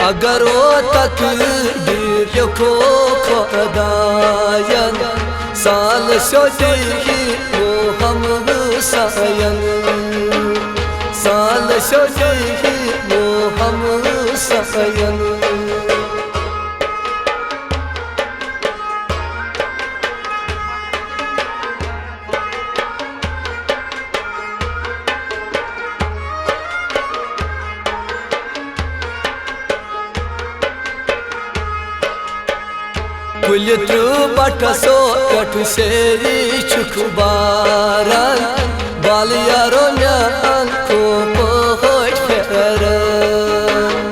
अगर ओ तकदीर को खुदायन साल शोदी वो हम सायन साल शोदी वो हम सायन कुल बट सो कट सेरी छुबारन बाल यारो म्यान को पोहट फेरन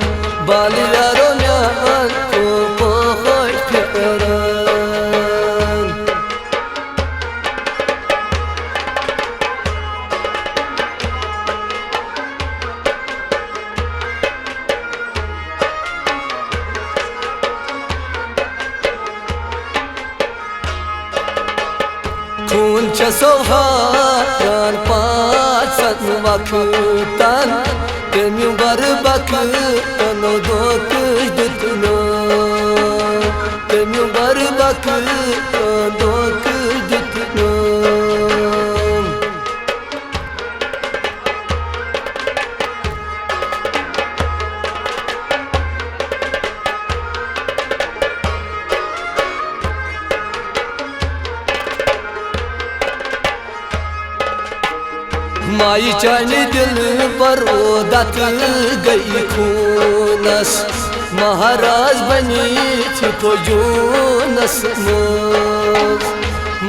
बाल यारो म्यान को पोहट फेरन खून सोहान पाँच वक्तन तेम्यू बर बकनो दोक दितनो तेम्यू बर बकनो दोक दितनो माई चानी दिल पर ओदत गई खूनस महाराज बनी थी तो जूनस मोज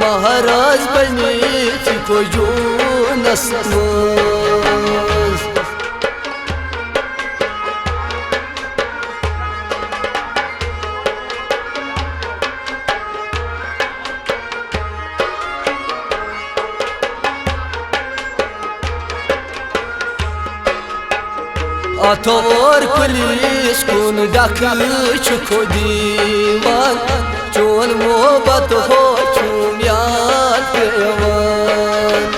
महाराज बनी थी तो जूनस मोज अथोर पुलिस कुन डख छुखो दीवान चोन मोहब्बत हो चूम याद पेवान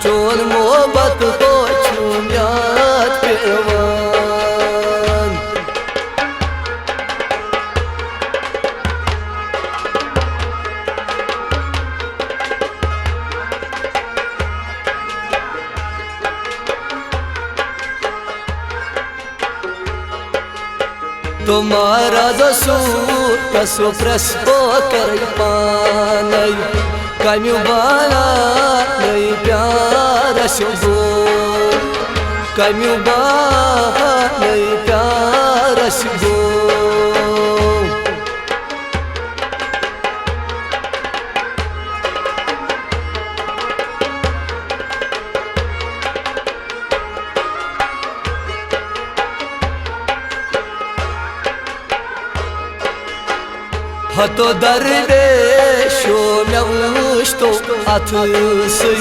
चोन मोहब्बत हो चूम याद पेवान तुम्हारा जसूर कसो प्रस्पो कर पानई कम्यू बाला नहीं प्यार शुभो कम्यू बाला नहीं प्यार शुभो हतो दरवेशो म्यावुस्तो अथसै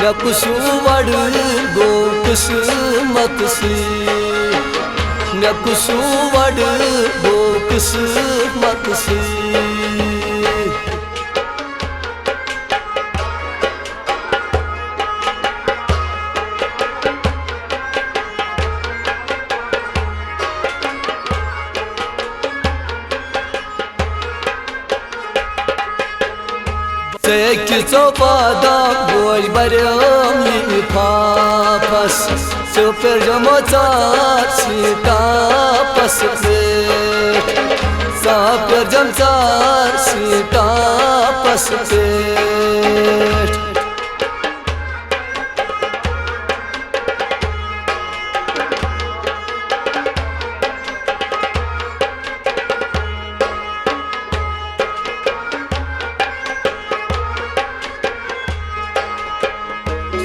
म्याकुसु वड गो किस्मतसै म्याकुसु वड गो किस्मतसै Kiso pada boy barem yi papas super jamotar sita pas super jamtar sita pas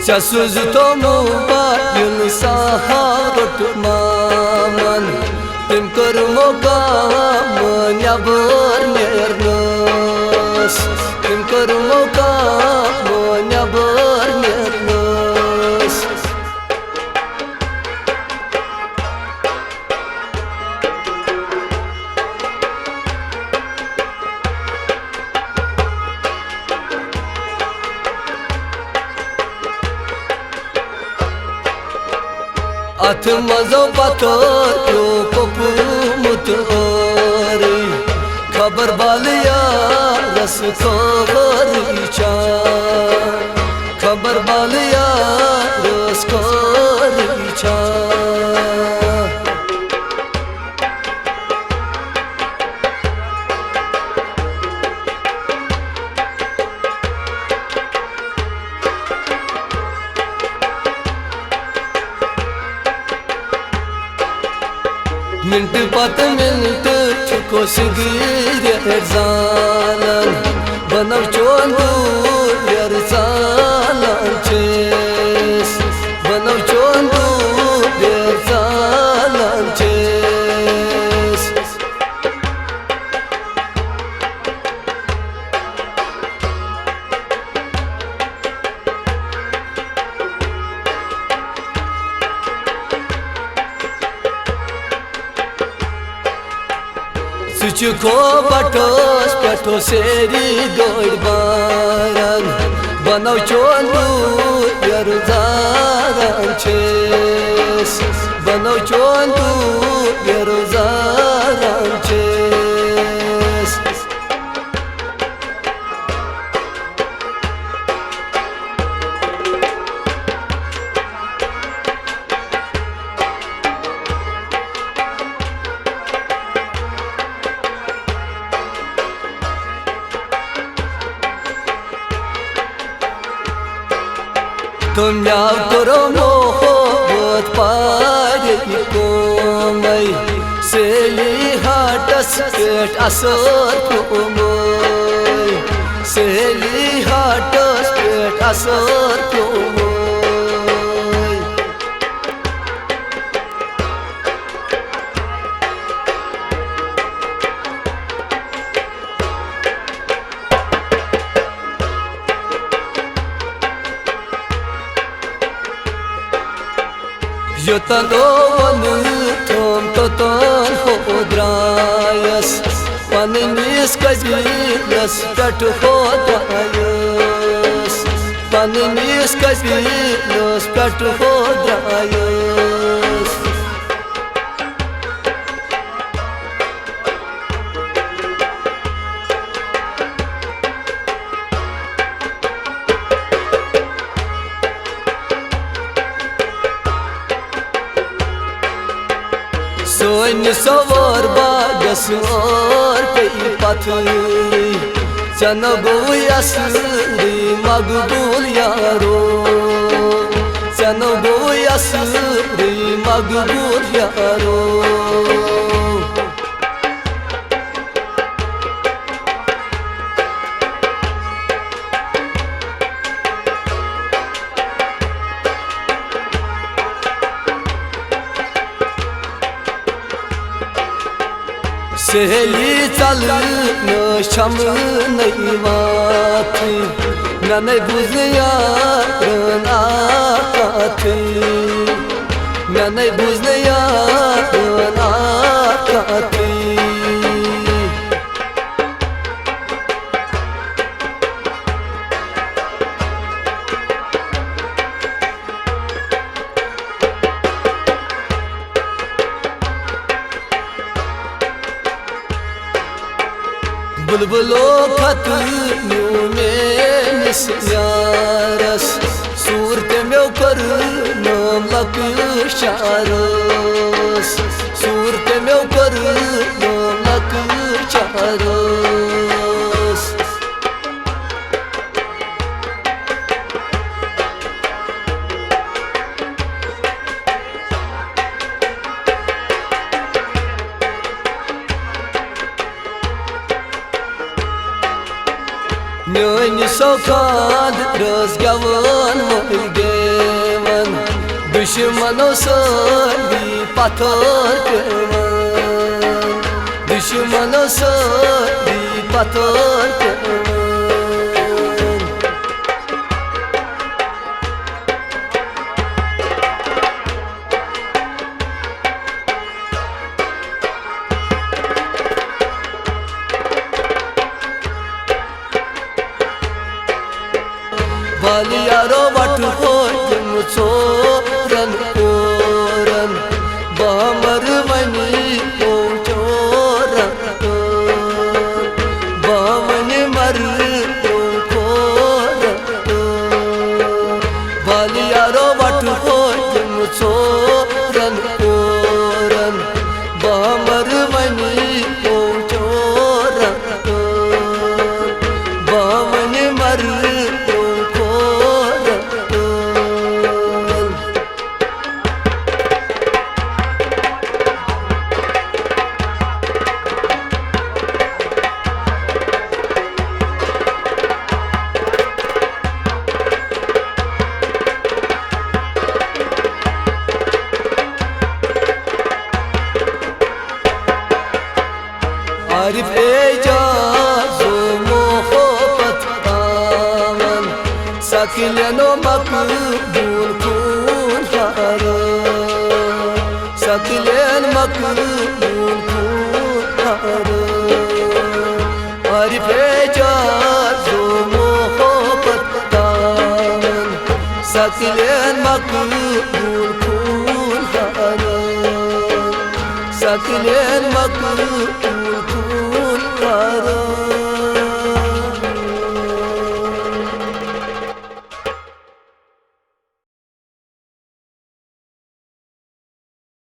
Çasuz tomu bayın saharot maman Tim kurmo kamın yabır nernos Tim kurmo kamın yabır nernos Atmazo batar yo kopu खबर बालिया रस खबर इच्छा खबर बालिया रस खबर इच्छा minute पत minute चुको सिगिर जालन बनव चोंदूर यार जालन चेस बनव चोंदूर यार जालन चेस सुचुको बटोस पेटो सेरी गोड़ बारन बनव चोंदूर यार जालन चेस बनव चोंदूर यार जालन चेस तुम याव करो मोहब्बत पारे कोमई सेली हाटस पेट असर कोमई सेली हाटस पेट असर कोमई Yotano vanu tom toton hodrayas Paninis kabilas petu hodrayas Paninis kabilas petu hodrayas Soin savar bagas or kei pathri Chana goi asri magbul yaro Chana goi asri magbul yaro Seheli çalı şamı neyvatı Nane buzlayarın akatı Nane buzlayarın akatı बुलबुलो खतनु में निस्यारस सूरत में कर नाम luck शारस सूरत में कर नाम luck शारस Nöni sokad rızgavan mulgevan Düşman olsun bir patır kıvan Düşman olsun bir patır kıvan Baliyaro vatu hoyum choran koran Bamar mani choran मर्दों को रसूल। आरिफ एजाज मोहब्बत आमन सकिलन मकबूल कून हारा सकिलन मकबूल कून हारा। आरिफ एजाज मोहब्बत आमन सकिलन मकबूल कून हारा सकिलन मकबूल कून हारा।